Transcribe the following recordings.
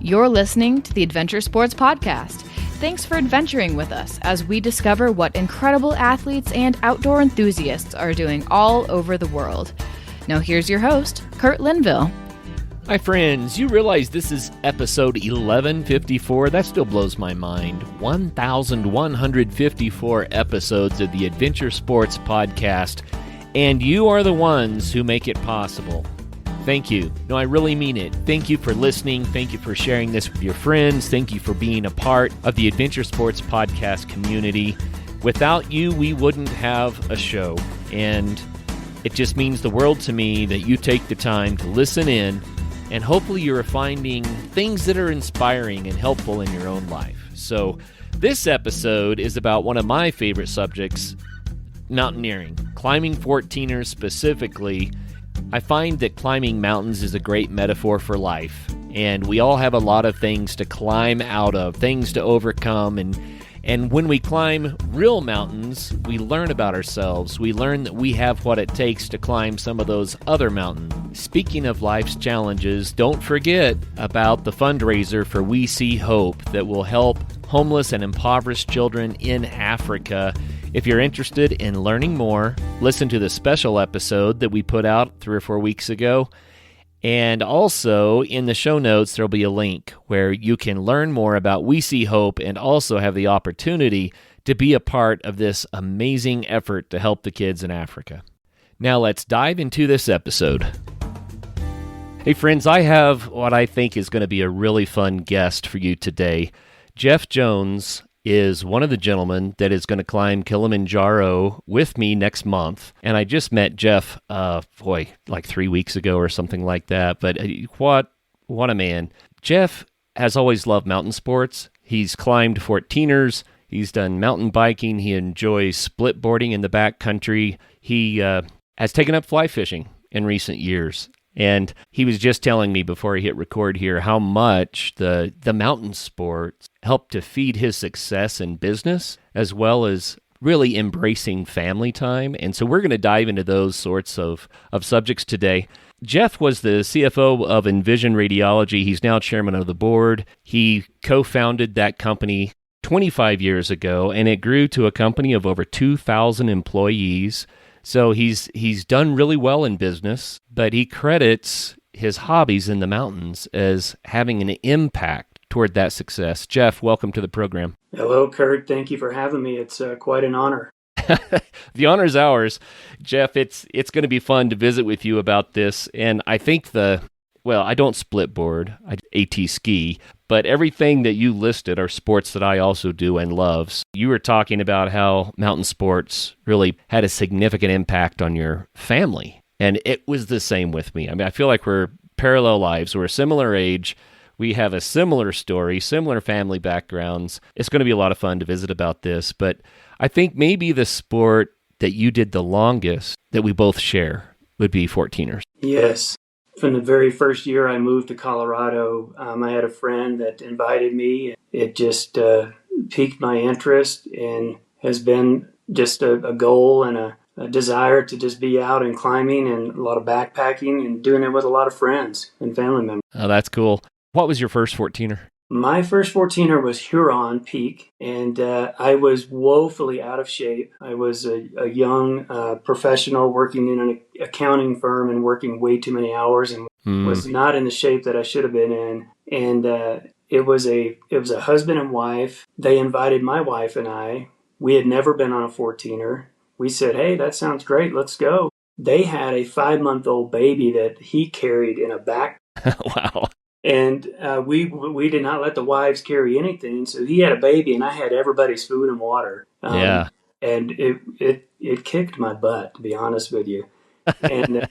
You're listening to the Adventure Sports Podcast. Thanks for adventuring with us as we discover what incredible athletes and outdoor enthusiasts are doing all over the world. Now here's your host, Kurt Linville. Hi friends, you realize this is episode 1154? That still blows my mind. 1,154 episodes of the Adventure Sports Podcast, and you are the ones who make it possible. Thank you. No, I really mean it. Thank you for listening. Thank you for sharing this with your friends. Thank you for being a part of the Adventure Sports Podcast community. Without you, we wouldn't have a show, and it just means the world to me that you take the time to listen in, and hopefully you're finding things that are inspiring and helpful in your own life. So this episode is about one of my favorite subjects, mountaineering, climbing 14ers specifically. I find that climbing mountains is a great metaphor for life, and we all have a lot of things to climb out of, things to overcome, and when we climb real mountains, we learn about ourselves. We learn that we have what it takes to climb some of those other mountains. Speaking of life's challenges, don't forget about the fundraiser for We See Hope that will help homeless and impoverished children in Africa. If you're interested in learning more, listen to the special episode that we put out 3 or 4 weeks ago. And also, in the show notes, there'll be a link where you can learn more about We See Hope and also have the opportunity to be a part of this amazing effort to help the kids in Africa. Now let's dive into this episode. Hey friends, I have what I think is going to be a really fun guest for you today. Jeff Jones is one of the gentlemen that is going to climb Kilimanjaro with me next month. And I just met Jeff, like 3 weeks ago or something like that. But what a man. Jeff has always loved mountain sports. He's climbed 14ers. He's done mountain biking. He enjoys split boarding in the backcountry. He has taken up fly fishing in recent years. And he was just telling me before he hit record here how much the mountain sports helped to feed his success in business, as well as really embracing family time. And so we're going to dive into those sorts of subjects today. Jeff was the CFO of Envision Radiology. He's now chairman of the board. He co-founded that company 25 years ago, and it grew to a company of over 2,000 employees. So he's done really well in business, but he credits his hobbies in the mountains as having an impact toward that success. Jeff, welcome to the program. Hello, Kurt. Thank you for having me. It's quite an honor. The honor is ours. Jeff, it's going to be fun to visit with you about this. And I think I don't split board, I AT ski, but everything that you listed are sports that I also do and love. So you were talking about how mountain sports really had a significant impact on your family. And it was the same with me. I mean, I feel like we're parallel lives. We're a similar age. We have a similar story, similar family backgrounds. It's going to be a lot of fun to visit about this. But I think maybe the sport that you did the longest that we both share would be 14ers. Yes. From the very first year I moved to Colorado, I had a friend that invited me. It just piqued my interest and has been just a goal and a desire to just be out and climbing and a lot of backpacking and doing it with a lot of friends and family members. Oh, that's cool. What was your first 14er? My first 14er was Huron Peak, and I was woefully out of shape. I was a young professional working in an accounting firm and working way too many hours and was not in the shape that I should have been in. And it was a husband and wife. They invited my wife and I. We had never been on a 14er. We said, hey, that sounds great. Let's go. They had a 5-month-old baby that he carried in a back. Wow. And we did not let the wives carry anything. So he had a baby, and I had everybody's food and water. Yeah. And it kicked my butt, to be honest with you. And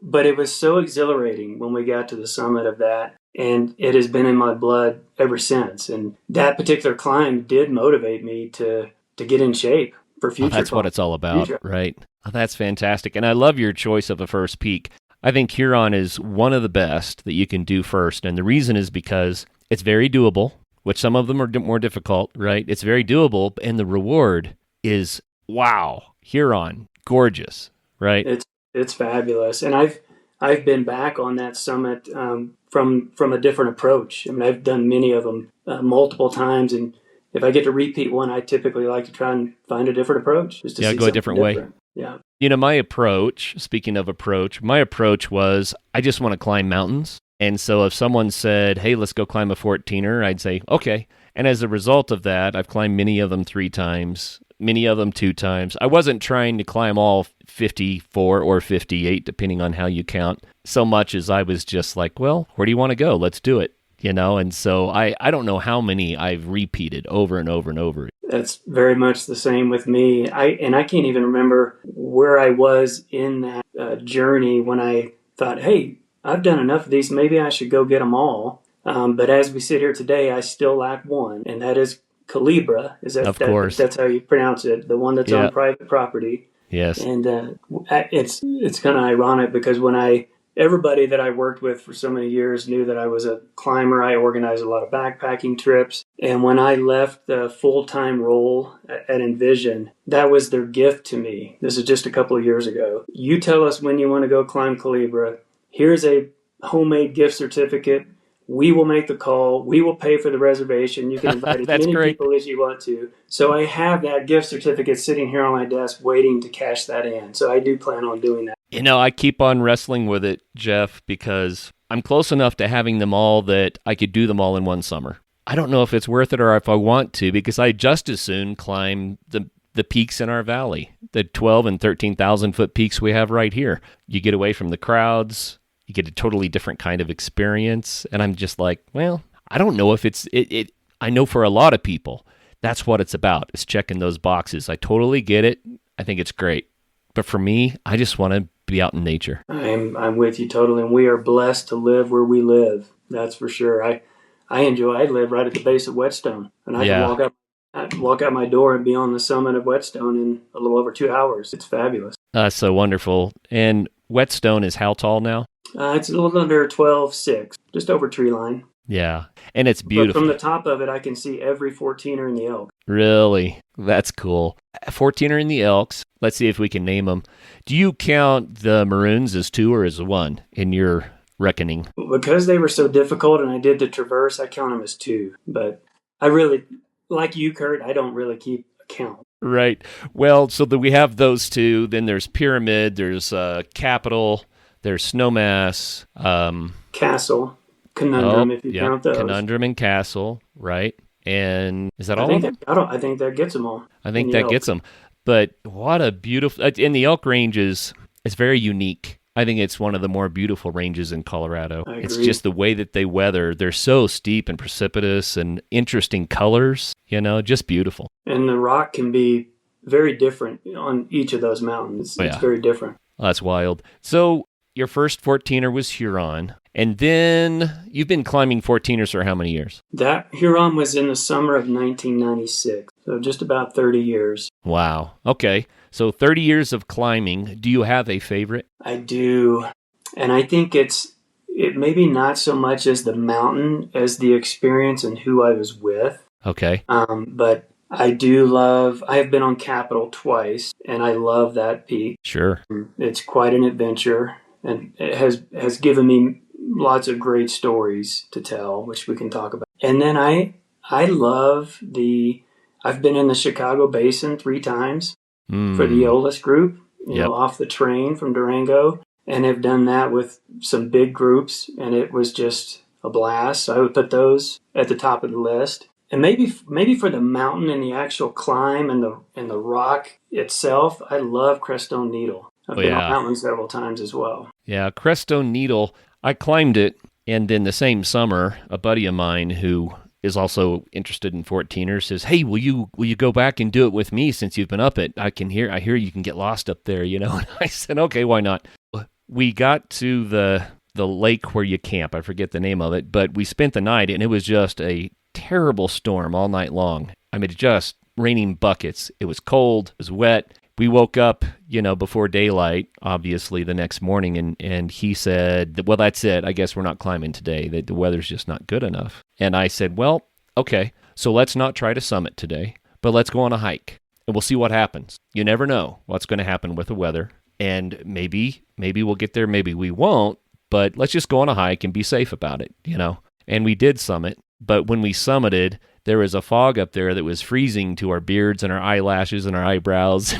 but it was so exhilarating when we got to the summit of that. And it has been in my blood ever since. And that particular climb did motivate me to get in shape for future. That's what it's all about, right? Oh, that's fantastic. And I love your choice of a first peak. I think Huron is one of the best that you can do first. And the reason is because it's very doable, which some of them are more difficult, right? It's very doable. And the reward is, wow, Huron, gorgeous, right? It's fabulous. And I've I've been back on that summit from a different approach. I mean, I've done many of them multiple times, and if I get to repeat one, I typically like to try and find a different approach, just to see Go a something different way. different. Yeah. My approach, speaking of approach, my approach was I just want to climb mountains. And so if someone said, hey, let's go climb a 14er, I'd say, okay. And as a result of that, I've climbed many of them 3 times, many of them 2 times. I wasn't trying to climb all 54 or 58, depending on how you count, so much as I was just like, well, where do you want to go? Let's do it. And so I don't know how many I've repeated over and over and over. That's very much the same with me. I can't even remember where I was in that journey when I thought, hey, I've done enough of these. Maybe I should go get them all. But as we sit here today, I still lack one, and that is Calibra. Of course. That's how you pronounce it, the one that's on private property. Yes. And it's kind of ironic because everybody that I worked with for so many years knew that I was a climber. I organized a lot of backpacking trips. And when I left the full-time role at Envision, that was their gift to me. This is just a couple of years ago. You tell us when you want to go climb Calibra. Here's a homemade gift certificate. We will make the call. We will pay for the reservation. You can invite as many people as you want to. So I have that gift certificate sitting here on my desk waiting to cash that in. So I do plan on doing that. I keep on wrestling with it, Jeff, because I'm close enough to having them all that I could do them all in one summer. I don't know if it's worth it or if I want to, because I just as soon climb the peaks in our valley, the 12 and 13,000 foot peaks we have right here. You get away from the crowds. You get a totally different kind of experience. And I'm just like, well, I don't know if it's it. I know for a lot of people, that's what it's about, is checking those boxes. I totally get it. I think it's great. But for me, I just want to be out in nature. I'm with you totally. And we are blessed to live where we live. That's for sure. I live right at the base of Whetstone. And I can walk out my door and be on the summit of Whetstone in a little over 2 hours. It's fabulous. So wonderful. And Whetstone is how tall now? It's a little under 12.6, just over tree line. Yeah, and it's beautiful. But from the top of it, I can see every 14er in the Elk. Really? That's cool. 14er in the Elks. Let's see if we can name them. Do you count the Maroons as 2 or as 1 in your reckoning? Because they were so difficult and I did the Traverse, I count them as 2. But I really, like you, Kurt, I don't really keep a count. Right. Well, so we have those 2. Then there's Pyramid, there's Capital, there's Snowmass. Castle. Conundrum, if you count those. Conundrum and Castle, right? And is that all of them? I think that gets them all. I think that gets them. But what a beautiful... In the Elk Ranges, it's very unique. I think it's one of the more beautiful ranges in Colorado. I agree. It's just the way that they weather. They're so steep and precipitous and interesting colors, just beautiful. And the rock can be very different on each of those mountains. It's very different. Oh, that's wild. So your first 14er was Huron. And then you've been climbing 14ers for how many years? That Huron was in the summer of 1996, so just about 30 years. Wow. Okay. So 30 years of climbing. Do you have a favorite? I do. And I think it maybe not so much as the mountain as the experience and who I was with. Okay. But I have been on Capitol twice, and I love that peak. Sure. It's quite an adventure, and it has given me lots of great stories to tell, which we can talk about. And then I love I've been in the Chicago Basin 3 times for the Eolus group, off the train from Durango, and have done that with some big groups, and it was just a blast. So I would put those at the top of the list. And maybe for the mountain and the actual climb and the rock itself, I love Crestone Needle. I've been on that one several times as well. Yeah, Crestone Needle, I climbed it, and in the same summer, a buddy of mine who is also interested in 14ers says, "Hey, will you go back and do it with me since you've been up it? I hear you can get lost up there, And I said, "Okay, why not?" We got to the lake where you camp. I forget the name of it, but we spent the night, and it was just a terrible storm all night long. I mean, just raining buckets. It was cold. It was wet. We woke up, before daylight, obviously, the next morning, and he said, well, that's it. I guess we're not climbing today. The weather's just not good enough. And I said, well, okay, so let's not try to summit today, but let's go on a hike, and we'll see what happens. You never know what's going to happen with the weather. and maybe we'll get there, maybe we won't, but let's just go on a hike and be safe about it, And we did summit, but when we summited, there was a fog up there that was freezing to our beards and our eyelashes and our eyebrows.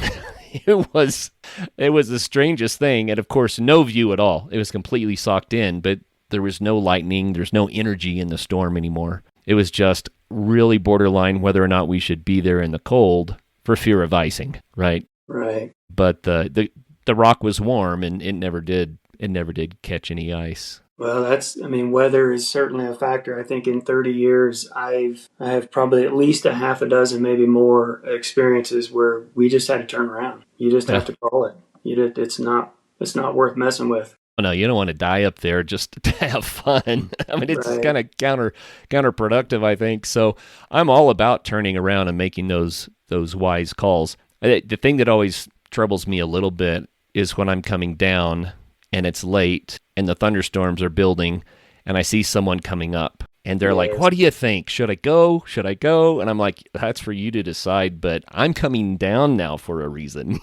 It was the strangest thing, and of course, no view at all. It was completely socked in, but there was no lightning, there's no energy in the storm anymore. It was just really borderline whether or not we should be there in the cold for fear of icing, right? Right. But the rock was warm, and it never did catch any ice. Well, weather is certainly a factor. I think in 30 years, I have probably at least a half a dozen, maybe more experiences where we just had to turn around. You just have to call it. It's not worth messing with. Oh, no, you don't want to die up there just to have fun. I mean, it's kind of counterproductive, I think. So I'm all about turning around and making those wise calls. The thing that always troubles me a little bit is when I'm coming down and it's late and the thunderstorms are building and I see someone coming up and they're like, what do you think? Should I go? And I'm like, that's for you to decide, but I'm coming down now for a reason,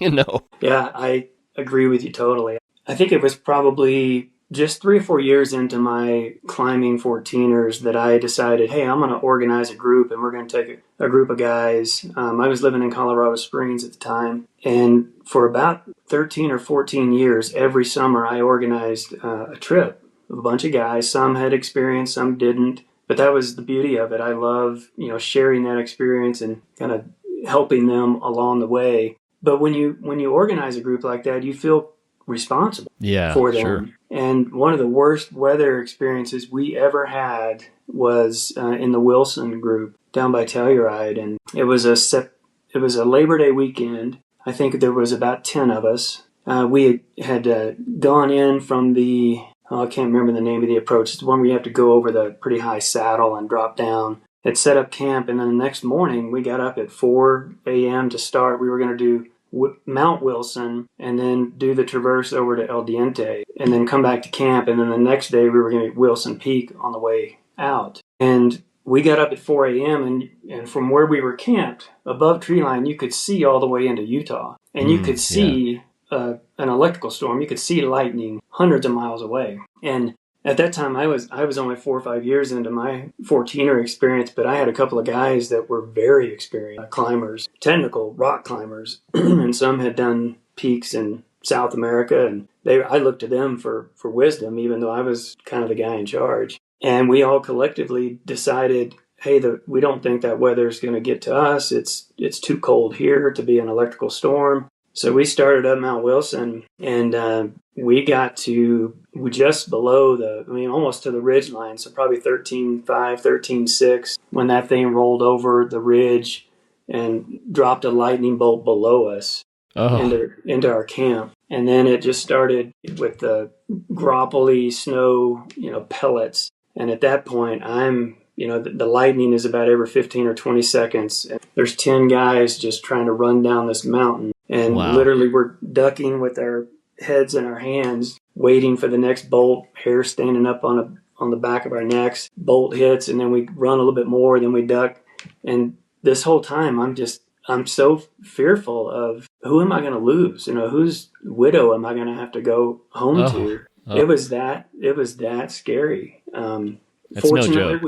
Yeah, I agree with you totally. I think it was probably just 3 or 4 years into my climbing 14ers that I decided, hey, I'm going to organize a group, and we're going to take a group of guys. I was living in Colorado Springs at the time, and for about 13 or 14 years, every summer I organized a trip of a bunch of guys. Some had experience, some didn't, but that was the beauty of it. I love, sharing that experience and kind of helping them along the way. But when you organize a group like that, you feel responsible for them. Sure. And one of the worst weather experiences we ever had was in the Wilson group down by Telluride, and it was a Labor Day weekend. I think there was about 10 of us. We had gone in from I can't remember the name of the approach. It's the one where you have to go over the pretty high saddle and drop down. Had set up camp, and then the next morning we got up at 4 a.m. to start. We were going to do Mount Wilson and then do the traverse over to El Diente and then come back to camp, and then the next day we were going to Wilson Peak on the way out. And we got up at 4 a.m. and from where we were camped above tree line, you could see all the way into Utah, and you could see an electrical storm. You could see lightning hundreds of miles away. And at that time, I was only 4 or 5 years into my 14er experience, but I had a couple of guys that were very experienced climbers, technical rock climbers, and some had done peaks in South America, and I looked to them for wisdom, even though I was kind of the guy in charge. And we all collectively decided, hey, we don't think that weather is going to get to us. It's too cold here to be an electrical storm. So we started up Mount Wilson, and we got to just below almost to the ridge line, so probably 13.5, 13.6, when that thing rolled over the ridge and dropped a lightning bolt below us into our camp. And then it just started with the grapply snow, pellets. And at that point, the lightning is about every 15 or 20 seconds. And there's 10 guys just trying to run down this mountain. And literally we're ducking with our heads in our hands, waiting for the next bolt, hair standing up on the back of our necks. Bolt hits, and then we run a little bit more, then we duck. And this whole time, I'm so fearful of who am I going to lose? Whose widow am I going to have to go home to? It was that scary. That's no joke.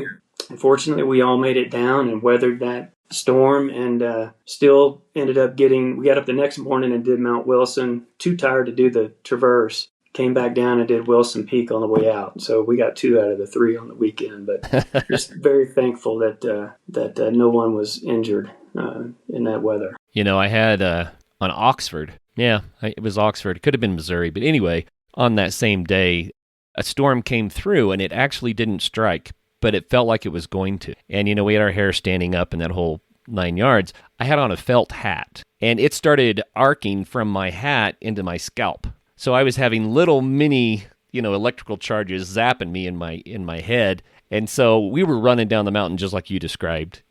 Unfortunately, we all made it down and weathered that storm, and still ended up we got up the next morning and did Mount Wilson. Too tired to do the traverse. Came back down and did Wilson Peak on the way out. So we got 2 out of the 3 on the weekend, but just very thankful that no one was injured in that weather. I had on Oxford. Yeah, it was Oxford. It could have been Missouri, but anyway, on that same day, a storm came through, and it actually didn't strike, but it felt like it was going to. And, we had our hair standing up in that whole 9 yards. I had on a felt hat, and it started arcing from my hat into my scalp. So I was having little mini, electrical charges zapping me in my head. And so we were running down the mountain just like you described,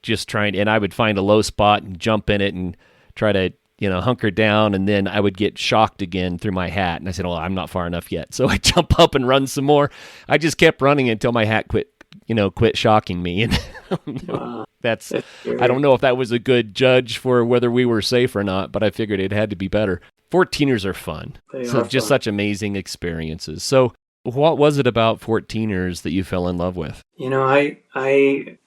just trying, and I would find a low spot and jump in it and try to, hunker down, and then I would get shocked again through my hat. And I said, well, I'm not far enough yet. So I jump up and run some more. I just kept running until my hat quit shocking me. And I don't know if that was a good judge for whether we were safe or not, but I figured it had to be better. 14ers are fun. They So are just fun. such amazing experiences. So what was it about 14ers that you fell in love with? You know, I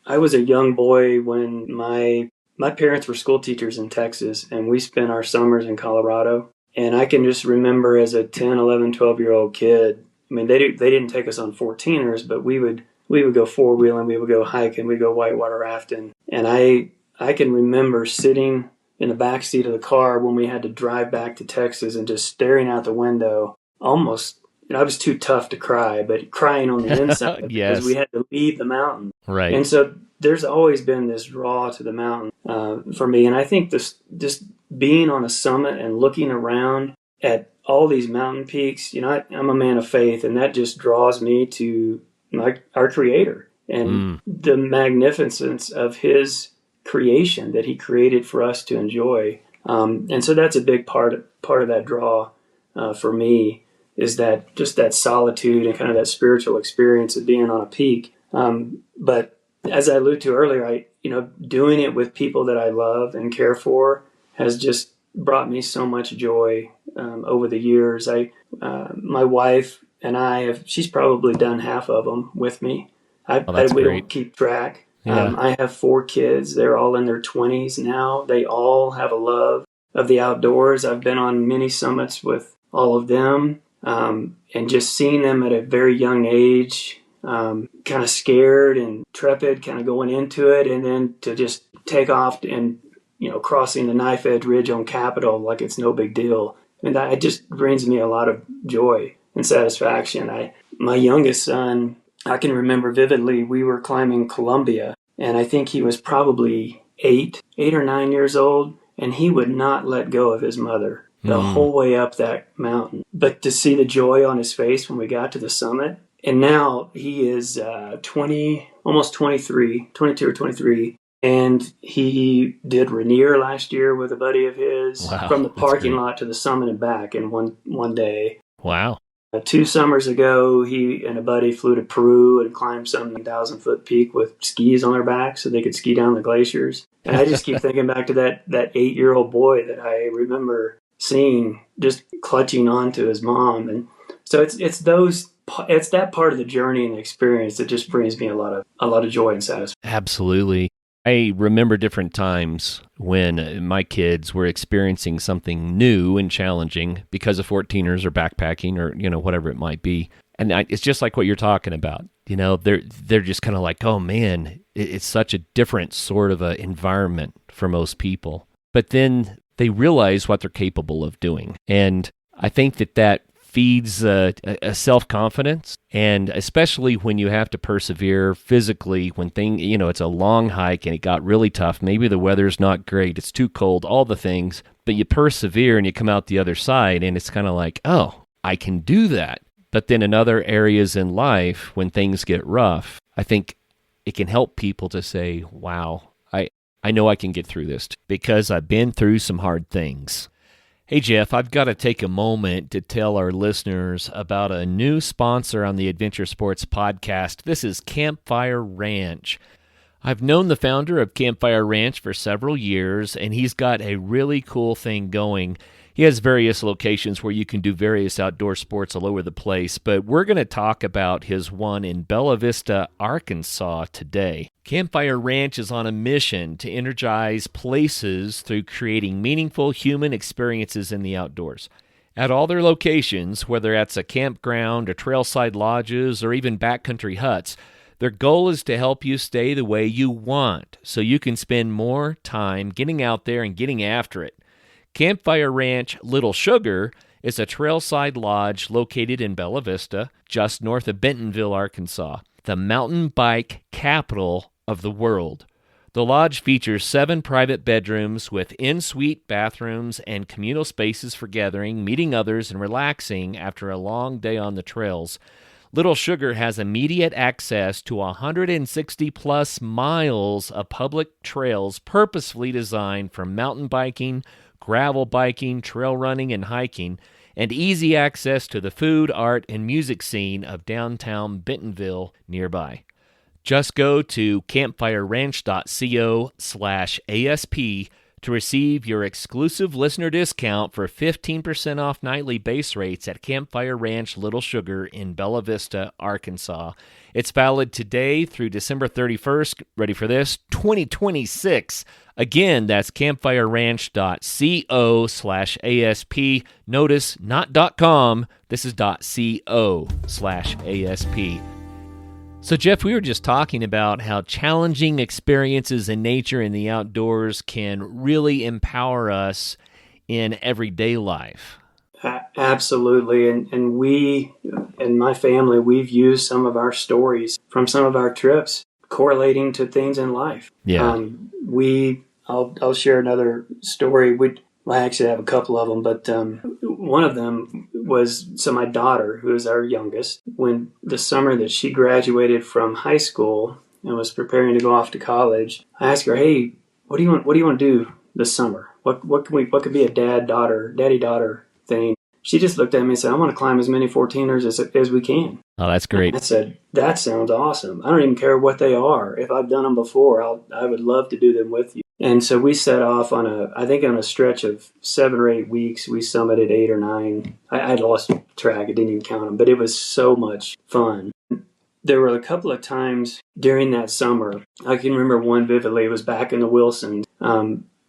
was a young boy when my parents were school teachers in Texas, and we spent our summers in Colorado. And I can just remember as a 10, 11, 12-year-old kid, I mean, they didn't take us on 14ers, but we would go four-wheeling, we would go hiking, we'd go whitewater rafting. And I can remember sitting in the back seat of the car when we had to drive back to Texas and just staring out the window, almost, I was too tough to cry, but crying on the inside because we Yes. had to leave the mountain. Right. And so there's always been this draw to the mountain for me. And I think this just being on a summit and looking around at all these mountain peaks, I'm a man of faith, and that just draws me to our Creator and the magnificence of His creation that He created for us to enjoy. And so that's a big part of that draw for me, is that just that solitude and kind of that spiritual experience of being on a peak. But as I alluded to earlier, doing it with people that I love and care for has just brought me so much joy over the years. My wife and she's probably done half of them with me. That's We great. don't keep track. Yeah. I have 4 kids. They're all in their 20s now. They all have a love of the outdoors. I've been on many summits with all of them. And just seeing them at a very young age, kind of scared and trepid, kind of going into it, and then to just take off and, crossing the knife edge ridge on Capitol like it's no big deal. And that it just brings me a lot of joy and satisfaction. My youngest son, I can remember vividly, we were climbing Columbia, and I think he was probably 8 or 9 years old, and he would not let go of his mother the whole way up that mountain. But to see the joy on his face when we got to the summit, and now he is 20, almost 23, 22 or 23, and he did Rainier last year with a buddy of his. Wow, From the that's parking great. lot to the summit and back in one day. Wow. 2 summers ago, he and a buddy flew to Peru and climbed some 1,000-foot peak with skis on their back so they could ski down the glaciers. And I just keep thinking back to that 8-year-old boy that I remember seeing just clutching onto his mom. And so it's that part of the journey and the experience that just brings me a lot of joy and satisfaction. Absolutely. I remember different times when my kids were experiencing something new and challenging because of 14ers or backpacking or, whatever it might be. And it's just like what you're talking about. They're just kind of like, oh man, it's such a different sort of a environment for most people. But then they realize what they're capable of doing. And I think that feeds a self-confidence, and especially when you have to persevere physically, when it's a long hike and it got really tough, maybe the weather's not great, it's too cold, all the things, but you persevere and you come out the other side and it's kind of like, oh, I can do that. But then in other areas in life, when things get rough, I think it can help people to say, wow, I know I can get through this because I've been through some hard things. Hey, Jeff, I've got to take a moment to tell our listeners about a new sponsor on the Adventure Sports Podcast. This is Campfire Ranch. I've known the founder of Campfire Ranch for several years, and he's got a really cool thing going. He has various locations where you can do various outdoor sports all over the place, but we're going to talk about his one in Bella Vista, Arkansas today. Campfire Ranch is on a mission to energize places through creating meaningful human experiences in the outdoors. At all their locations, whether that's a campground or trailside lodges or even backcountry huts, their goal is to help you stay the way you want so you can spend more time getting out there and getting after it. Campfire Ranch Little Sugar is a trailside lodge located in Bella Vista, just north of Bentonville, Arkansas, the mountain bike capital of the world. The lodge features 7 private bedrooms with en-suite bathrooms and communal spaces for gathering, meeting others, and relaxing after a long day on the trails. Little Sugar has immediate access to 160-plus miles of public trails purposefully designed for mountain biking, gravel biking, trail running, and hiking, and easy access to the food, art, and music scene of downtown Bentonville nearby. Just go to campfireranch.co/ASP to receive your exclusive listener discount for 15% off nightly base rates at Campfire Ranch Little Sugar in Bella Vista, Arkansas. It's valid today through December 31st. Ready for this? 2026. Again, that's campfireranch.co/ASP. Notice, not .com. This is .co/ASP. So, Jeff, we were just talking about how challenging experiences in nature and the outdoors can really empower us in everyday life. Absolutely. And we, and my family, we've used some of our stories from some of our trips correlating to things in life. Yeah. I'll share another story. I actually have a couple of them, but one of them was, so my daughter, who is our youngest, when the summer that she graduated from high school and was preparing to go off to college, I asked her, "Hey, what do you want to do this summer? What could be a daddy-daughter thing?" She just looked at me and said, "I want to climb as many 14ers as we can." Oh, that's great. I said, "That sounds awesome. I don't even care what they are. If I've done them before, I would love to do them with you." And so we set off on a stretch of 7 or 8 weeks. We summited 8 or 9. I lost track. I didn't even count them, but it was so much fun. There were a couple of times during that summer. I can remember one vividly. It was back in the Wilsons.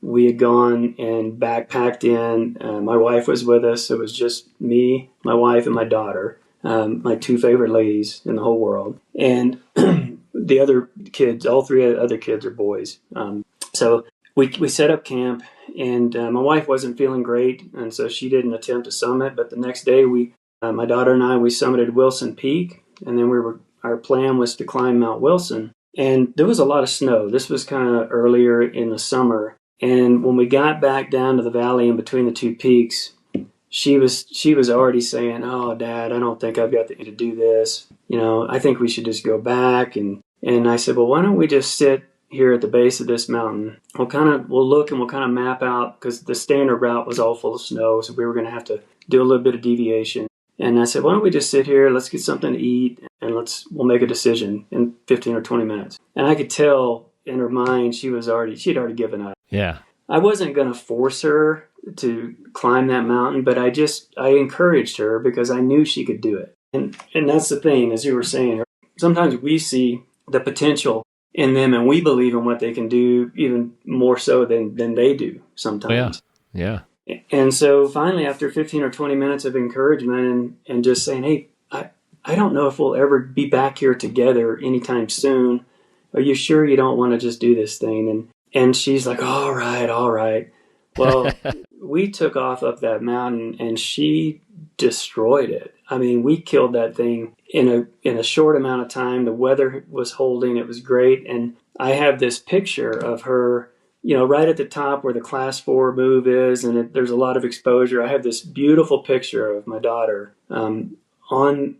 We had gone and backpacked in. My wife was with us. It was just me, my wife, and my daughter, my 2 favorite ladies in the whole world. And the other kids, all 3 other kids are boys. So we set up camp, and my wife wasn't feeling great, and so she didn't attempt to summit. But the next day, my daughter and I, we summited Wilson Peak, and then our plan was to climb Mount Wilson. And there was a lot of snow. This was kind of earlier in the summer. And when we got back down to the valley in between the 2 peaks, she was already saying, "Oh, Dad, I don't think I've got the to do this. I think we should just go back." And I said, "Well, why don't we just sit here at the base of this mountain? We'll look and we'll kind of map out," because the standard route was all full of snow, so we were going to have to do a little bit of deviation. And I said, "Why don't we just sit here? Let's get something to eat, and we'll make a decision in 15 or 20 minutes." And I could tell in her mind she'd already given up. Yeah. I wasn't going to force her to climb that mountain, but I encouraged her because I knew she could do it. And that's the thing, as you were saying, sometimes we see the potential in them and we believe in what they can do even more so than they do sometimes. Yeah. And so finally, after 15 or 20 minutes of encouragement and just saying, "Hey, I don't know if we'll ever be back here together anytime soon. Are you sure you don't want to just do this thing?" And she's like, all right. Well, we took off up that mountain and she destroyed it. I mean, we killed that thing in a short amount of time. The weather was holding. It was great. And I have this picture of her, right at the top where the class 4 move is, and there's a lot of exposure. I have this beautiful picture of my daughter on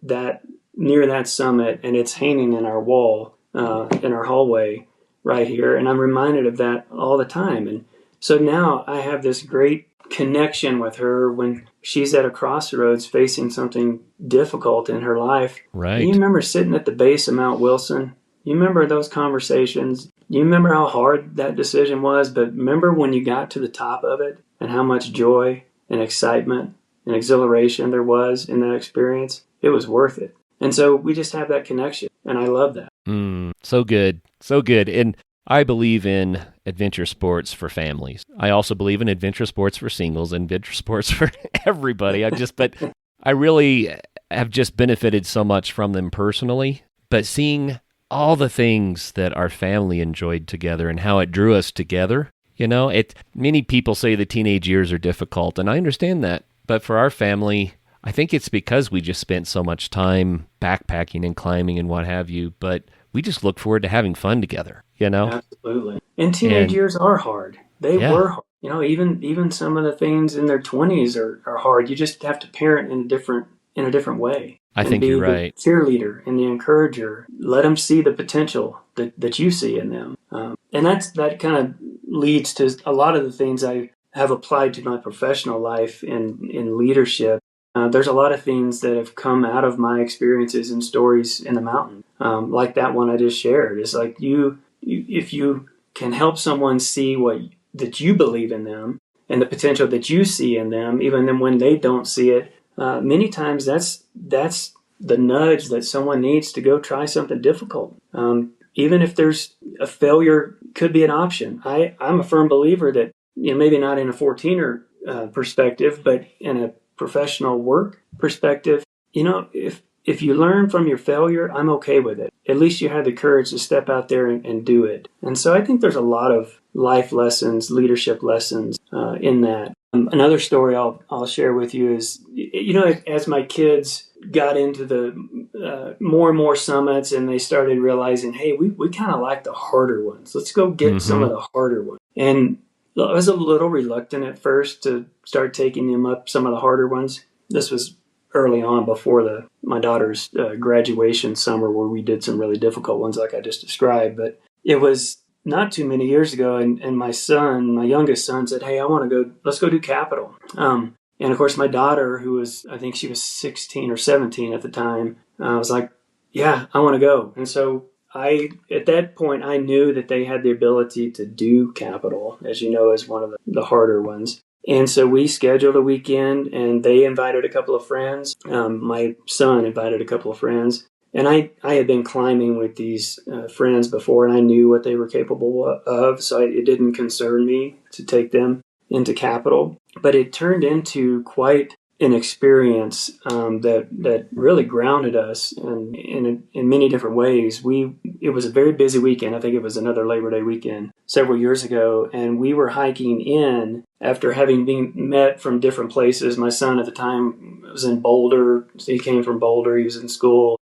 that, near that summit, and it's hanging in our wall, in our hallway right here. And I'm reminded of that all the time. And so now I have this great connection with her when she's at a crossroads facing something difficult in her life. Right. And you remember sitting at the base of Mount Wilson? You remember those conversations? You remember how hard that decision was? But remember when you got to the top of it and how much joy and excitement and exhilaration there was in that experience? It was worth it. And so we just have that connection, and I love that. So good. So good. And I believe in adventure sports for families. I also believe in adventure sports for singles, adventure sports for everybody. But I really have just benefited so much from them personally. But seeing all the things that our family enjoyed together and how it drew us together, many people say the teenage years are difficult, and I understand that. But for our family, I think it's because we just spent so much time backpacking and climbing and what have you, but we just look forward to having fun together, Absolutely. And teenage years are hard. They were hard. Even some of the things in their 20s are hard. You just have to parent in a different way. I think you're right. The cheerleader and the encourager. Let them see the potential that you see in them. And that kind of leads to a lot of the things I have applied to my professional life in leadership. There's a lot of things that have come out of my experiences and stories in the mountain, like that one I just shared. It's like if you can help someone see what that you believe in them and the potential that you see in them, even then when they don't see it. Many times that's the nudge that someone needs to go try something difficult. Even if there's a failure, could be an option. I'm a firm believer that, maybe not in a 14er perspective, but in a professional work perspective, if you learn from your failure, I'm okay with it. At least you have the courage to step out there and do it. And so I think there's a lot of life lessons, leadership lessons in that. Another story I'll share with you is, as my kids got into the more and more summits and they started realizing, hey, we kind of like the harder ones. Let's go get some of the harder ones. And I was a little reluctant at first to start taking them up some of the harder ones. This was early on before my daughter's graduation summer, where we did some really difficult ones like I just described. But it was not too many years ago, and my youngest son said, hey, let's go do Capitol. And of course, my daughter, I think she was 16 or 17 at the time, was like, yeah, I want to go. And so at that point, I knew that they had the ability to do Capitol, as you know, as one of the harder ones. And so we scheduled a weekend, and they invited a couple of friends. My son invited a couple of friends. And I had been climbing with these friends before, and I knew what they were capable of, so it didn't concern me to take them into Capitol. But it turned into quite an experience that really grounded us in many different ways. It was a very busy weekend. I think it was another Labor Day weekend several years ago, and we were hiking in after having been met from different places. My son at the time was in Boulder, so he came from Boulder. He was in school.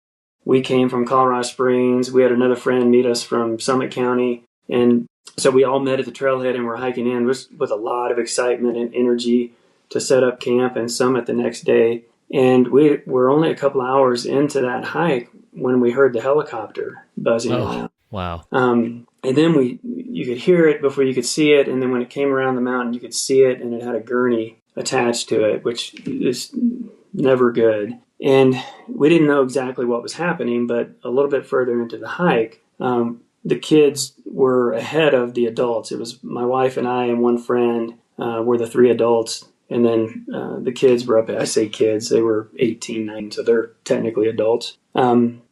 We came from Colorado Springs. We had another friend meet us from Summit County. And so we all met at the trailhead and we're hiking in with a lot of excitement and energy to set up camp and summit the next day. And we were only a couple hours into that hike when we heard the helicopter buzzing around. Wow. And then you could hear it before you could see it. And then when it came around the mountain, you could see it, and it had a gurney attached to it, which is never good. And we didn't know exactly what was happening, but a little bit further into the hike, the kids were ahead of the adults. It was my wife and I and one friend were the three adults. And then the kids were up, I say kids, they were 18, 19, so they're technically adults.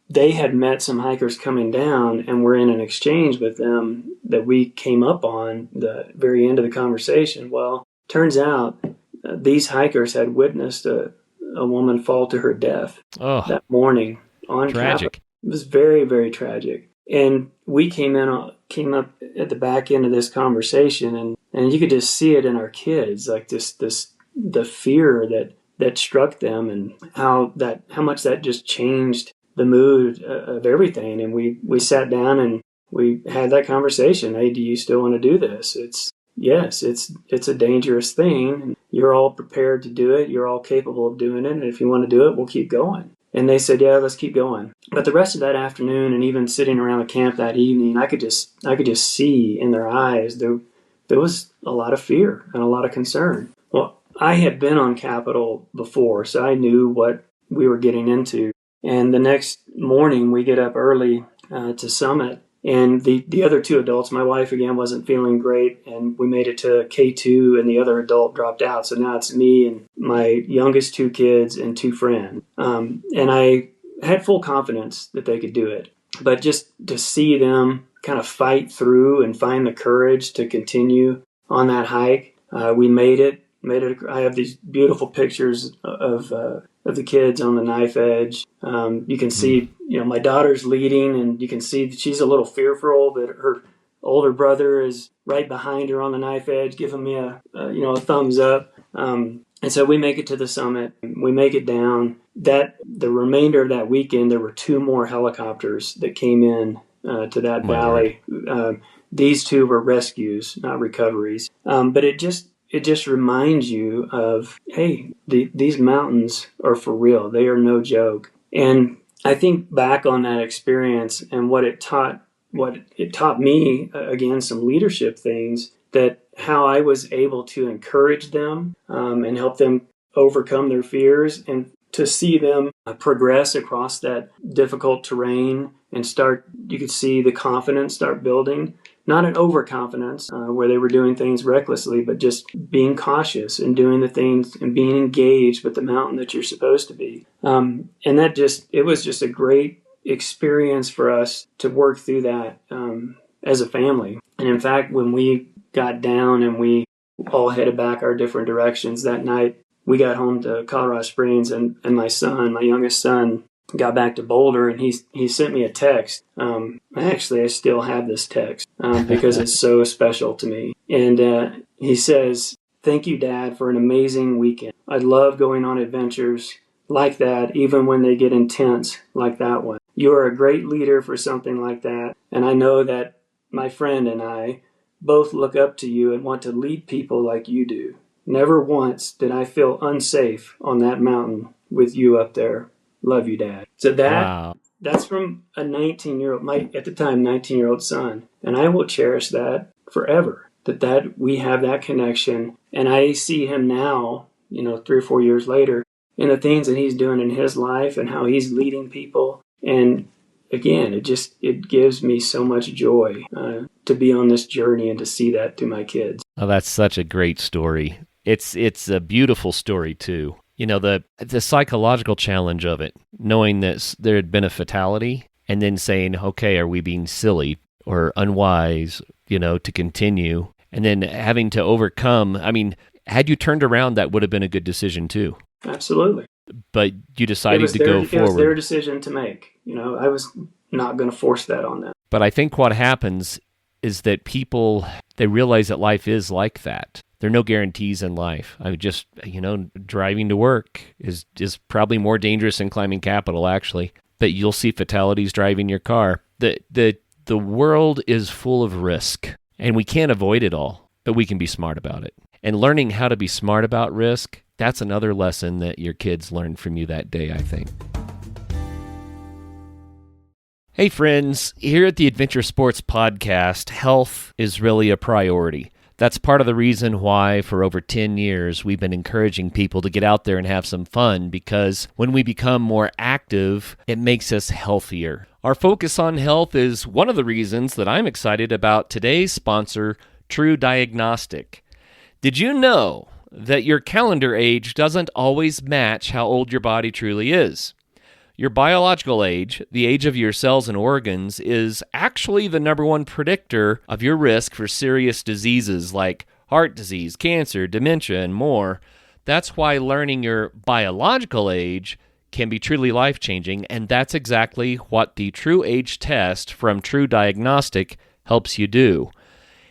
They had met some hikers coming down and were in an exchange with them that we came up on the very end of the conversation. Well, turns out these hikers had witnessed a woman fall to her death that morning on tragic. Capitol. It was very, very tragic. And we came up at the back end of this conversation, and you could just see it in our kids, like the fear that struck them, and how much that just changed the mood of everything. And we sat down and we had that conversation. Hey, do you still want to do this? Yes, it's a dangerous thing. You're all prepared to do it. You're all capable of doing it. And if you want to do it, we'll keep going. And they said, yeah, let's keep going. But the rest of that afternoon, and even sitting around the camp that evening, I could just see in their eyes there was a lot of fear and a lot of concern. Well, I had been on Capitol before, so I knew what we were getting into. And the next morning, we get up early to summit. And the other two adults, my wife, again, wasn't feeling great, and we made it to K2, and the other adult dropped out. So now it's me and my youngest two kids and two friends. And I had full confidence that they could do it. But just to see them kind of fight through and find the courage to continue on that hike, we made it. I have these beautiful pictures of the kids on the knife edge. You can see, my daughter's leading, and you can see that she's a little fearful that her older brother is right behind her on the knife edge, giving me a thumbs up. And so we make it to the summit. We make it down. The remainder of that weekend, there were two more helicopters that came in to that valley. These two were rescues, not recoveries. But it just reminds you of, hey, these mountains are for real. They are no joke. And I think back on that experience and what it taught me, again, some leadership things, that how I was able to encourage them and help them overcome their fears, and to see them progress across that difficult terrain and you could see the confidence start building. not an overconfidence where they were doing things recklessly, but just being cautious and doing the things and being engaged with the mountain that you're supposed to be. And it was just a great experience for us to work through that as a family. And in fact, when we got down and we all headed back our different directions that night, we got home to Colorado Springs, and my youngest son, got back to Boulder, and he sent me a text. Actually, I still have this text because it's so special to me. And he says, "Thank you, Dad, for an amazing weekend. I love going on adventures like that, even when they get intense like that one. You are a great leader for something like that, and I know that my friend and I both look up to you and want to lead people like you do. Never once did I feel unsafe on that mountain with you up there. Love you, Dad." So that's from a 19-year-old, at the time, 19-year-old son. And I will cherish that forever, that we have that connection. And I see him now, 3 or 4 years later, in the things that he's doing in his life and how he's leading people. And again, it gives me so much joy to be on this journey and to see that through my kids. Oh, that's such a great story. It's a beautiful story too. The psychological challenge of it, knowing that there had been a fatality and then saying, okay, are we being silly or unwise, to continue, and then having to overcome. I mean, had you turned around, that would have been a good decision too. Absolutely. But you decided to go forward. It was their decision to make. I was not going to force that on them. But I think what happens is that people, they realize that life is like that. There are no guarantees in life. I mean, just, driving to work is probably more dangerous than climbing Capitol, actually. But you'll see fatalities driving your car. The world is full of risk, and we can't avoid it all, but we can be smart about it. And learning how to be smart about risk, that's another lesson that your kids learned from you that day, I think. Hey friends, here at the Adventure Sports Podcast, health is really a priority. That's part of the reason why for over 10 years we've been encouraging people to get out there and have some fun, because when we become more active, it makes us healthier. Our focus on health is one of the reasons that I'm excited about today's sponsor, True Diagnostic. Did you know that your calendar age doesn't always match how old your body truly is? Your biological age, the age of your cells and organs, is actually the number one predictor of your risk for serious diseases like heart disease, cancer, dementia, and more. That's why learning your biological age can be truly life-changing, and that's exactly what the True Age test from True Diagnostic helps you do.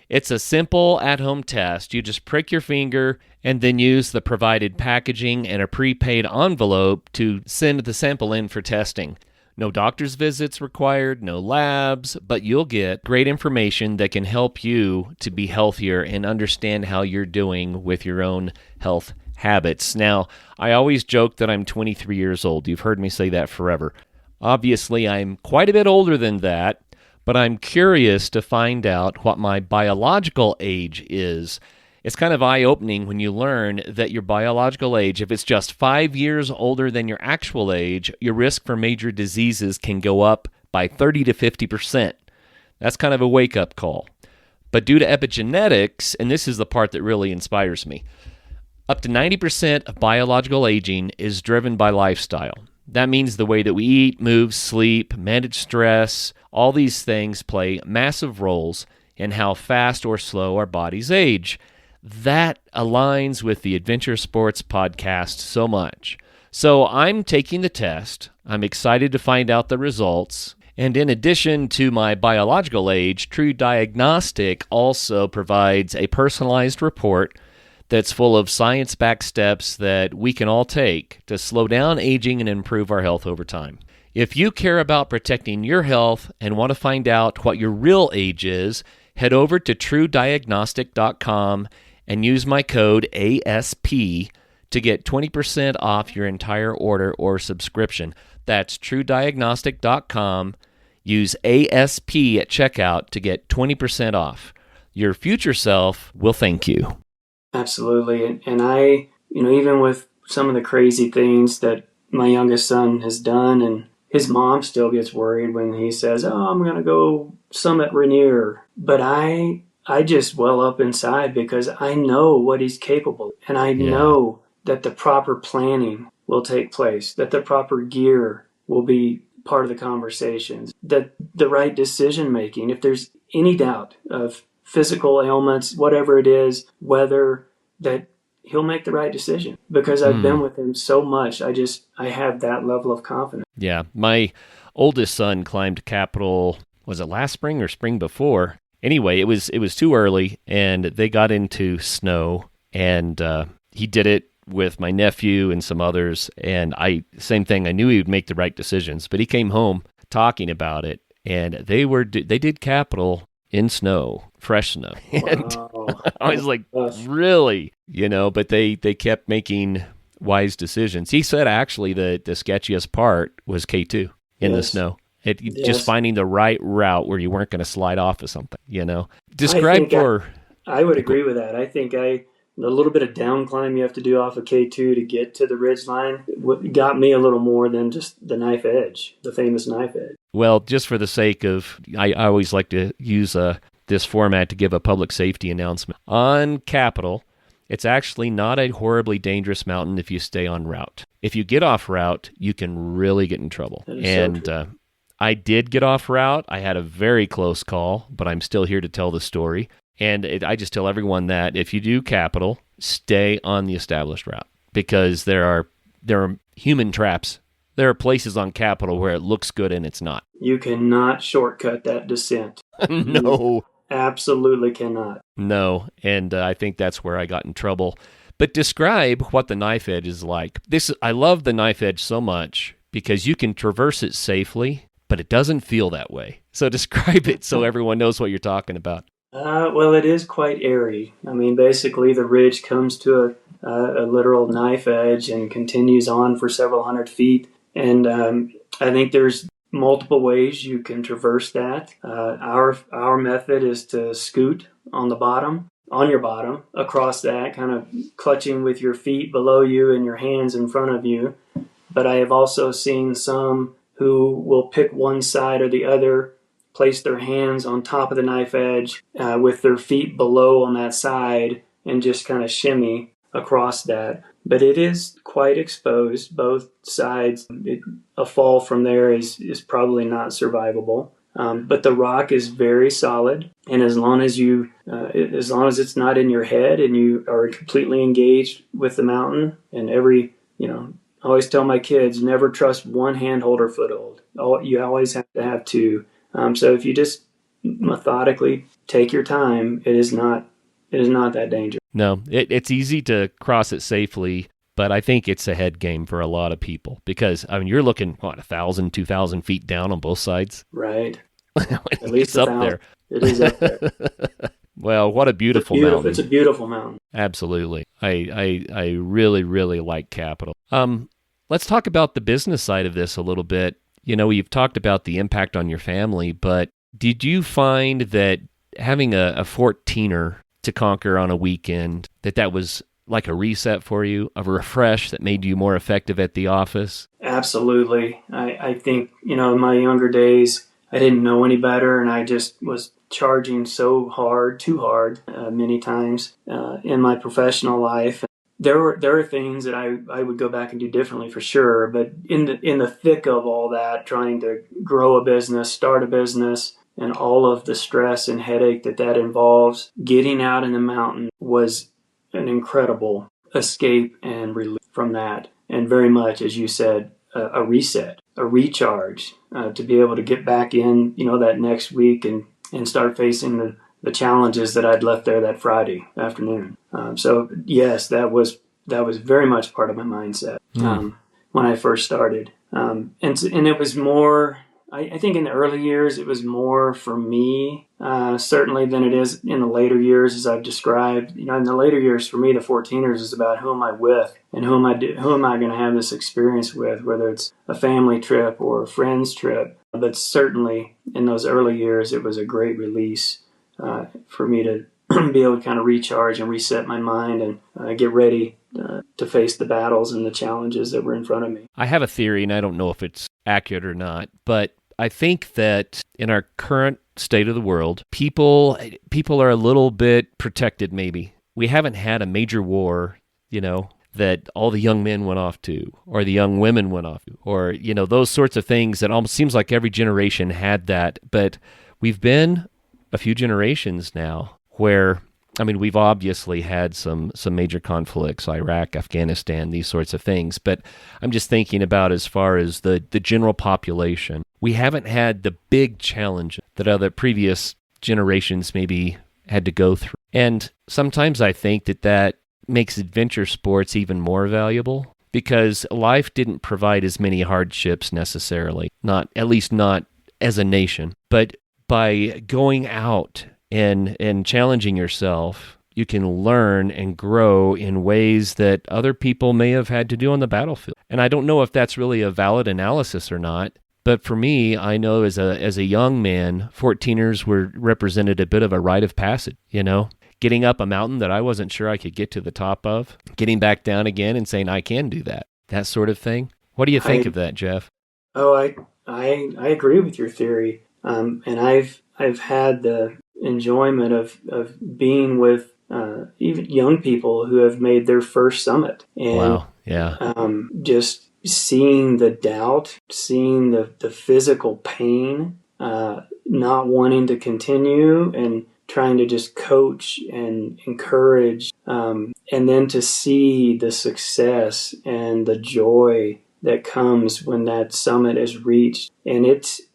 It's a simple at-home test. You just prick your finger and then use the provided packaging and a prepaid envelope to send the sample in for testing. No doctor's visits required, no labs, but you'll get great information that can help you to be healthier and understand how you're doing with your own health habits. Now, I always joke that I'm 23 years old. You've heard me say that forever. Obviously, I'm quite a bit older than that, but I'm curious to find out what my biological age is. It's kind of eye-opening when you learn that your biological age, if it's just 5 years older than your actual age, your risk for major diseases can go up by 30 to 50%. That's kind of a wake-up call. But due to epigenetics, and this is the part that really inspires me, up to 90% of biological aging is driven by lifestyle. That means the way that we eat, move, sleep, manage stress, all these things play massive roles in how fast or slow our bodies age. That aligns with the Adventure Sports Podcast so much. So I'm taking the test. I'm excited to find out the results. And in addition to my biological age, True Diagnostic also provides a personalized report that's full of science-backed steps that we can all take to slow down aging and improve our health over time. If you care about protecting your health and want to find out what your real age is, head over to truediagnostic.com and use my code ASP to get 20% off your entire order or subscription. That's truediagnostic.com. Use ASP at checkout to get 20% off. Your future self will thank you. Absolutely. And I, even with some of the crazy things that my youngest son has done and his mom still gets worried when he says, "Oh, I'm going to go summit Rainier." But I just well up inside because I know what he's capable of. And I Yeah. know that the proper planning will take place, that the proper gear will be part of the conversations, that the right decision making, if there's any doubt of physical ailments, whatever it is, weather, that he'll make the right decision because I've been with him so much. I have that level of confidence. Yeah. My oldest son climbed Capitol, was it last spring or spring before? Anyway, it was too early, and they got into snow, and he did it with my nephew and some others, and same thing, I knew he would make the right decisions, but he came home talking about it, and they did Capitol in snow, fresh snow. And Wow. I was like, really? But they kept making wise decisions. He said actually the sketchiest part was K2 in the snow. Just finding the right route where you weren't going to slide off of something, I would agree with that. I think the little bit of down climb you have to do off of K2 to get to the ridge line got me a little more than just the knife edge, the famous knife edge. Well, just for the sake of, I always like to use this format to give a public safety announcement. On Capitol, it's actually not a horribly dangerous mountain if you stay on route. If you get off route, you can really get in trouble. And I did get off route. I had a very close call, but I'm still here to tell the story. And I just tell everyone that if you do Capitol, stay on the established route because there are human traps. There are places on Capitol where it looks good and it's not. You cannot shortcut that descent. No. You absolutely cannot. No, and I think that's where I got in trouble. But describe what the knife edge is like. I love the knife edge so much because you can traverse it safely, but it doesn't feel that way. So describe it so everyone knows what you're talking about. Well, it is quite airy. I mean, basically the ridge comes to a literal knife edge and continues on for several hundred feet. And I think there's multiple ways you can traverse that. Our method is to scoot on your bottom, across that, kind of clutching with your feet below you and your hands in front of you. But I have also seen some who will pick one side or the other, place their hands on top of the knife edge with their feet below on that side and just kind of shimmy across that. But it is quite exposed, both sides. A fall from there is probably not survivable. But the rock is very solid, and as long as it's not in your head and you are completely engaged with the mountain, and I always tell my kids, never trust one handhold or foothold. You always have to have two. So if you just methodically take your time, it is not that dangerous. No, it's easy to cross it safely, but I think it's a head game for a lot of people because, you're looking, 1,000, 2,000 feet down on both sides? Right. At least up there. It is up there. Well, what a beautiful mountain. It's a beautiful mountain. Absolutely. I really, really like Capitol. Let's talk about the business side of this a little bit. You've talked about the impact on your family, but did you find that having a 14er to conquer on a weekend, that was like a reset for you, a refresh that made you more effective at the office? Absolutely. I think, in my younger days, I didn't know any better, and I just was charging too hard, many times in my professional life. There are things that I would go back and do differently for sure, but in the thick of all that, trying to grow a business, start a business, and all of the stress and headache that involves, getting out in the mountain was an incredible escape and relief from that. And very much, as you said, a reset, a recharge, to be able to get back in, that next week and start facing the challenges that I'd left there that Friday afternoon. So yes, that was very much part of my mindset when I first started. And it was more, I think in the early years, it was more for me, certainly than it is in the later years, as I've described. In the later years, for me, the 14ers is about who am I with and who am I going to have this experience with, whether it's a family trip or a friend's trip. But certainly in those early years, it was a great release for me to be able to kind of recharge and reset my mind and get ready to face the battles and the challenges that were in front of me. I have a theory, and I don't know if it's accurate or not, but I think that in our current state of the world, people are a little bit protected maybe. We haven't had a major war, that all the young men went off to, or the young women went off to, or, those sorts of things that almost seems like every generation had that. But we've been a few generations now where, we've obviously had some major conflicts, Iraq, Afghanistan, these sorts of things. But I'm just thinking about as far as the general population, we haven't had the big challenge that other previous generations maybe had to go through. And sometimes I think that makes adventure sports even more valuable because life didn't provide as many hardships necessarily, at least not as a nation. But by going out and challenging yourself, you can learn and grow in ways that other people may have had to do on the battlefield. And I don't know if that's really a valid analysis or not, but for me, I know as a young man, 14ers represented a bit of a rite of passage, getting up a mountain that I wasn't sure I could get to the top of, getting back down again and saying, I can do that sort of thing. What do you think of that, Jeff? Oh, I agree with your theory. And I've had the enjoyment of being with even young people who have made their first summit. And, wow, yeah. Just seeing the doubt, seeing the physical pain, not wanting to continue and trying to just coach and encourage, and then to see the success and the joy that comes when that summit is reached. And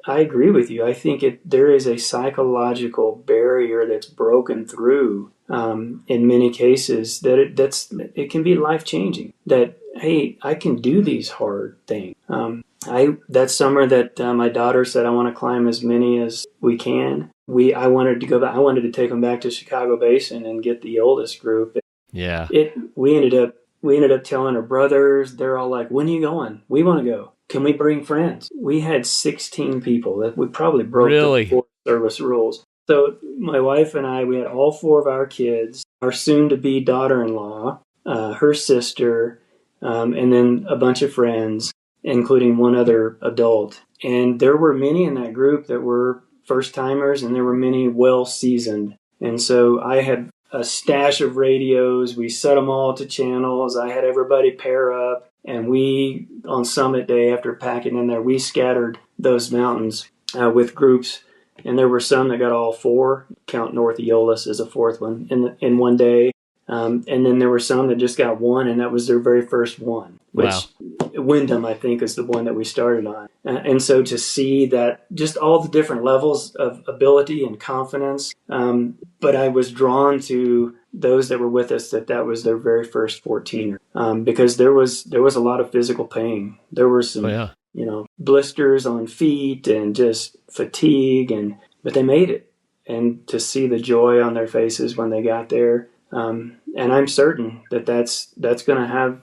I agree with you. I think there is a psychological barrier that's broken through in many cases it can be life-changing. That, hey, I can do these hard things. That summer that my daughter said, I want to climb as many as we can. I wanted to go back. I wanted to take them back to Chicago Basin and get the oldest group. Yeah. We ended up telling her brothers. They're all like, when are you going? We want to go. Can we bring friends? We had 16 people. That we probably broke the Forest Service rules. So my wife and I, we had all 4 of our kids, our soon-to-be daughter-in-law, her sister, and then a bunch of friends, including one other adult. And there were many in that group that were first-timers, and there were many well-seasoned. And so I had a stash of radios. We set them all to channels. I had everybody pair up. And we, on summit day, after packing in there, we scattered those mountains with groups. And there were some that got all 4, count North Eolas as a 4th one, in one day. And then there were some that just got 1, and that was their very first one. Which Wyndham, I think, is the one that we started on. And so to see that, just all the different levels of ability and confidence. But I was drawn to those that were with us that was their very first 14er. Because there was a lot of physical pain. There were some, blisters on feet and just fatigue, but they made it. And to see the joy on their faces when they got there. And I'm certain that's going to have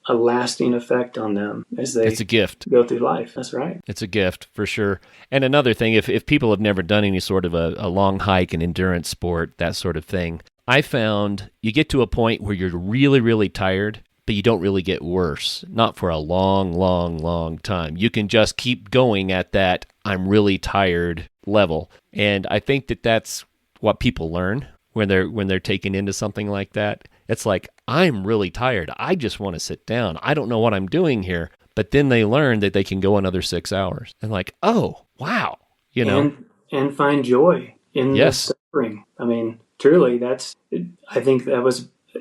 a lasting effect on them as they it's a gift. Go through life. That's right. It's a gift for sure. And another thing, if people have never done any sort of a long hike, an endurance sport, that sort of thing, I found you get to a point where you're really, really tired, but you don't really get worse. Not for a long, long, long time. You can just keep going at that I'm really tired level. And I think that's what people learn when they're taken into something like that. It's like, I'm really tired. I just want to sit down. I don't know what I'm doing here. But then they learn that they can go another 6 hours. And like, oh, wow. And find joy in the suffering. I mean, truly, I think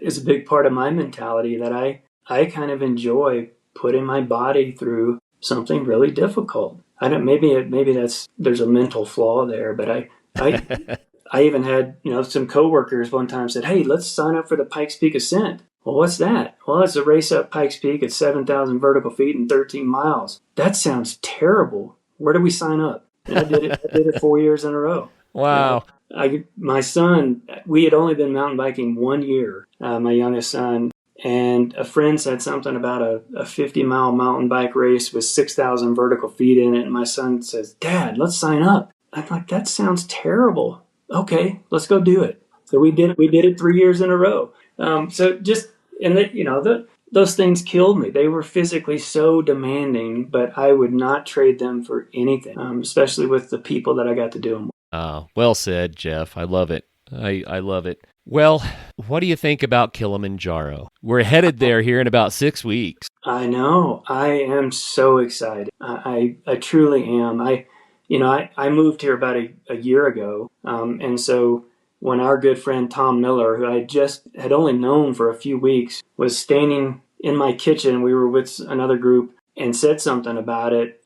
is a big part of my mentality, that I kind of enjoy putting my body through something really difficult. I don't, maybe there's a mental flaw there, but I even had, some coworkers one time said, hey, let's sign up for the Pikes Peak Ascent. Well, what's that? Well, it's a race up Pikes Peak at 7,000 vertical feet and 13 miles. That sounds terrible. Where do we sign up? And I did it 4 years in a row. Wow. My son, we had only been mountain biking 1 year, my youngest son, and a friend said something about a 50-mile mountain bike race with 6,000 vertical feet in it. And my son says, Dad, let's sign up. I'm like, that sounds terrible. Okay, let's go do it. So we did it 3 years in a row. So just, and those things killed me. They were physically so demanding, but I would not trade them for anything, especially with the people that I got to do them with. Well said, Jeff. I love it. I love it. Well, what do you think about Kilimanjaro? We're headed there here in about 6 weeks. I know. I am so excited. I truly am. I moved here about a year ago, and so when our good friend Tom Miller, who I just had only known for a few weeks, was standing in my kitchen, we were with another group, and said something about it,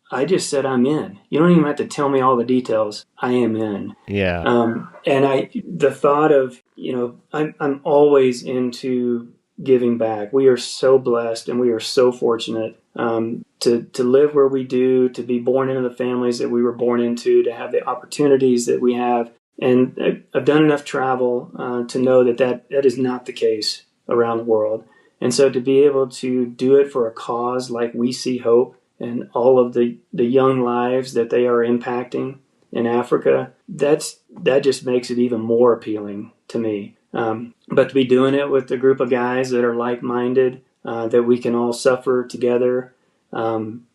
I just said, I'm in. You don't even have to tell me all the details. I am in. Yeah. And the thought of, I'm always into giving back. We are so blessed and we are so fortunate to live where we do, to be born into the families that we were born into, to have the opportunities that we have. And I've done enough travel to know that is not the case around the world. And so to be able to do it for a cause like We See Hope, and all of the young lives that they are impacting in Africa, that just makes it even more appealing to me. But to be doing it with a group of guys that are like-minded, that we can all suffer together, I'm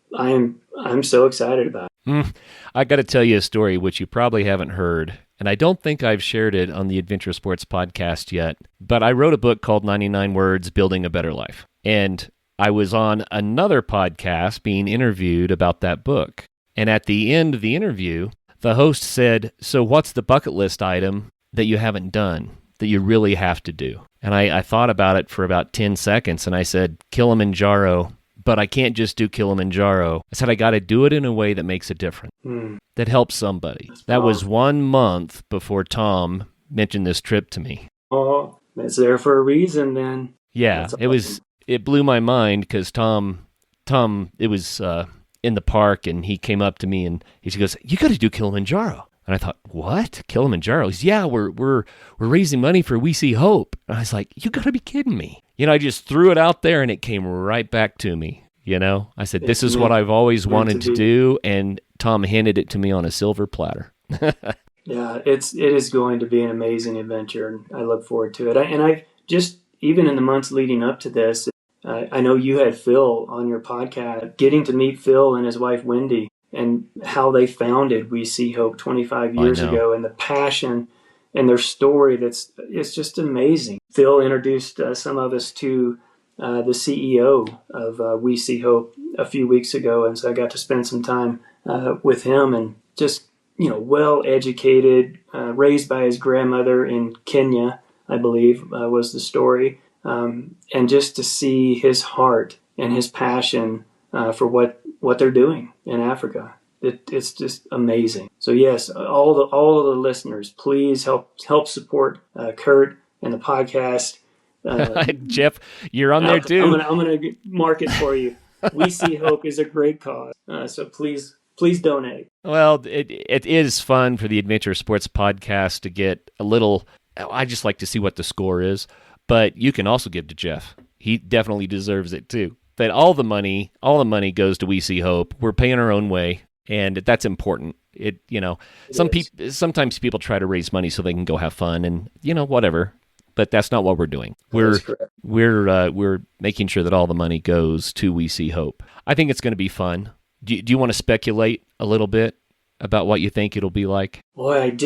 so excited about it. I got to tell you a story which you probably haven't heard, and I don't think I've shared it on the Adventure Sports podcast yet, but I wrote a book called 99 Words, Building a Better Life. And I was on another podcast being interviewed about that book. And at the end of the interview, the host said, so what's the bucket list item that you haven't done, that you really have to do? And I thought about it for about 10 seconds, and I said, Kilimanjaro, but I can't just do Kilimanjaro. I said, I got to do it in a way that makes a difference, that helps somebody. That was 1 month before Tom mentioned this trip to me. Oh, it's there for a reason then. Yeah, it blew my mind because Tom, it was in the park, and he came up to me and he goes, you got to do Kilimanjaro. And I thought, what? Kilimanjaro? He said, yeah, we're raising money for We See Hope. And I was like, you got to be kidding me. I just threw it out there and it came right back to me. I said, this is what I've always wanted to do. And Tom handed it to me on a silver platter. Yeah, it is going to be an amazing adventure, and I look forward to it. I just, even in the months leading up to this, I know you had Phil on your podcast. Getting to meet Phil and his wife Wendy and how they founded We See Hope 25 years ago, and the passion and their story, it's just amazing. Phil introduced some of us to the CEO of We See Hope a few weeks ago, and so I got to spend some time with him, and just, well-educated, raised by his grandmother in Kenya, I believe, was the story. And just to see his heart and his passion for what they're doing in Africa, it's just amazing. So yes, all of the listeners, please help support Kurt and the podcast. Jeff, you're on there too. I'm gonna mark it for you. We See Hope is a great cause, so please donate. Well, it is fun for the Adventure Sports podcast to get a little. I just like to see what the score is. But you can also give to Jeff. He definitely deserves it too. But all the money goes to We See Hope. We're paying our own way, and that's important. Sometimes people try to raise money so they can go have fun and whatever. But that's not what we're doing. We're making sure that all the money goes to We See Hope. I think it's going to be fun. Do you want to speculate a little bit about what you think it'll be like? Boy, I've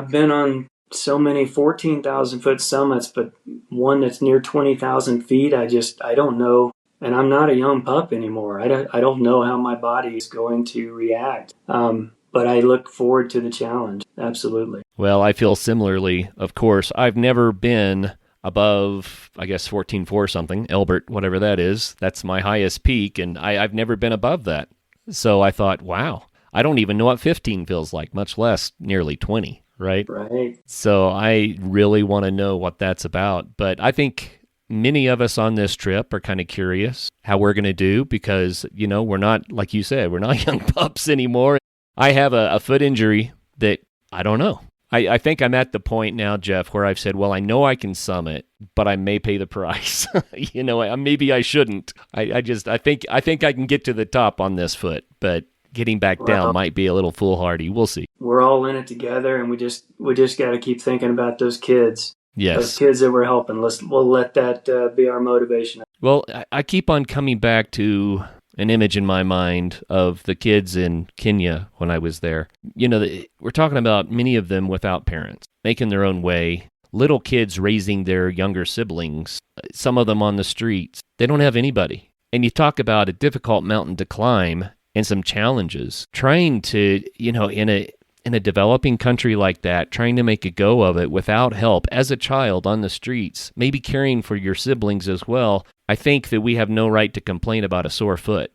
been on so many 14,000 foot summits, but one that's near 20,000 feet, I don't know. And I'm not a young pup anymore. I don't know how my body is going to react. But I look forward to the challenge. Absolutely. Well, I feel similarly. Of course, I've never been above, I guess, 14.4 something, Elbert, whatever that is. That's my highest peak, and I've never been above that. So I thought, wow, I don't even know what 15 feels like, much less nearly 20. Right? Right. So I really want to know what that's about. But I think many of us on this trip are kind of curious how we're going to do because, we're not, like you said, we're not young pups anymore. I have a foot injury that I don't know. I think I'm at the point now, Jeff, where I've said, well, I know I can summit, but I may pay the price. Maybe I shouldn't. I think I can get to the top on this foot, but getting back down might be a little foolhardy. We'll see. We're all in it together, and we just got to keep thinking about those kids. Yes. kids that we're helping. We'll let that be our motivation. Well, I keep on coming back to an image in my mind of the kids in Kenya when I was there. We're talking about many of them without parents, making their own way, little kids raising their younger siblings, some of them on the streets. They don't have anybody. And you talk about a difficult mountain to climb and some challenges. Trying to, in a developing country like that, trying to make a go of it without help as a child on the streets, maybe caring for your siblings as well. I think that we have no right to complain about a sore foot.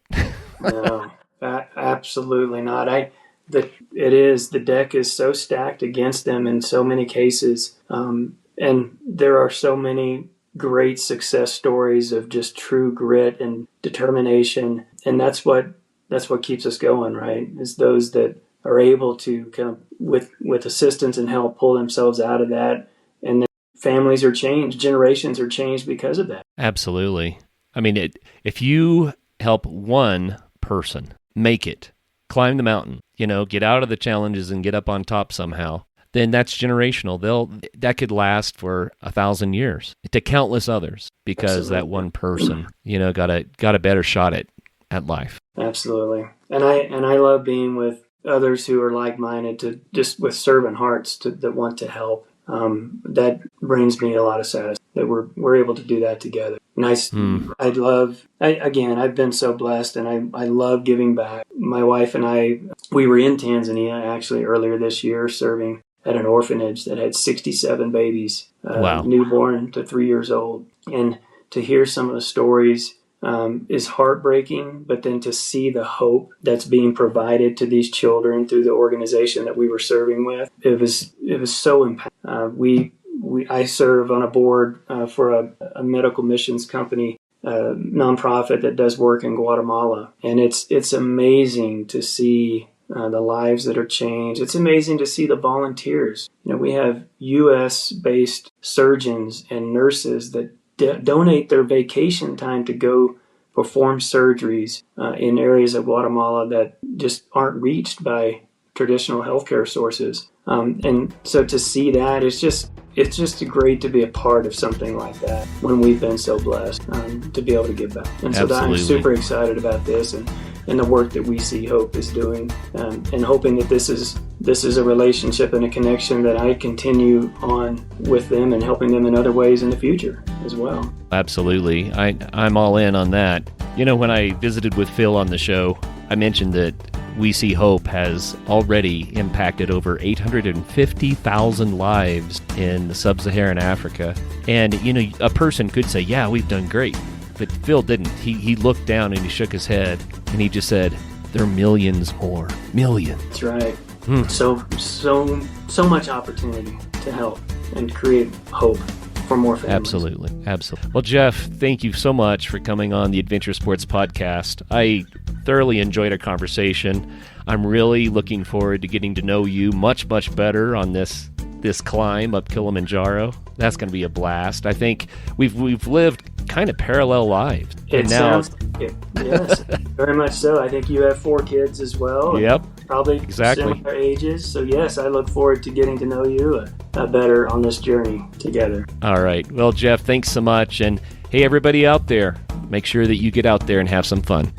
No, absolutely not. The deck is so stacked against them in so many cases. And there are so many great success stories of just true grit and determination. And that's what keeps us going, right? Is those that are able to kind of, with assistance and help, pull themselves out of that. And then families are changed, generations are changed because of that. Absolutely. I mean, if you help one person make it, climb the mountain, get out of the challenges and get up on top somehow, then that's generational. That could last for 1,000 years to countless others because Absolutely. That one person, got a better shot at life. Absolutely. And I love being with others who are like-minded, with servant hearts that want to help. That brings me a lot of satisfaction that we're able to do that together. Nice. I've been so blessed, and I love giving back. My wife and I, we were in Tanzania actually earlier this year serving at an orphanage that had 67 babies, wow. newborn to 3 years old. And to hear some of the stories is heartbreaking, but then to see the hope that's being provided to these children through the organization that we were serving with, it was so impactful. I serve on a board for a medical missions company, nonprofit that does work in Guatemala, and it's amazing to see the lives that are changed. It's amazing to see the volunteers. We have U.S.-based surgeons and nurses that donate their vacation time to go perform surgeries in areas of Guatemala that just aren't reached by traditional healthcare sources. And so to see that, it's just great to be a part of something like that when we've been so blessed to be able to give back. And so I'm super excited about this and the work that we see Hope is doing, and hoping that this is a relationship and a connection that I continue on with them and helping them in other ways in the future as well. Absolutely. I'm all in on that. When I visited with Phil on the show, I mentioned that We See Hope has already impacted over 850,000 lives in sub-Saharan Africa. And, a person could say, yeah, we've done great. But Phil didn't. He looked down and he shook his head and he just said, there are millions more. Millions. That's right. So much opportunity to help and create hope for more families. Absolutely. Well, Jeff, thank you so much for coming on the Adventure Sports Podcast. I thoroughly enjoyed our conversation. I'm really looking forward to getting to know you much, much better on this climb up Kilimanjaro. That's going to be a blast. I think we've lived kind of parallel lives. Sounds like it. Yes, very much so. I think you have 4 kids as well. Yep. Probably exactly similar ages. So yes, I look forward to getting to know you better on this journey together. All right. Well, Jeff, thanks so much. And hey, everybody out there, make sure that you get out there and have some fun.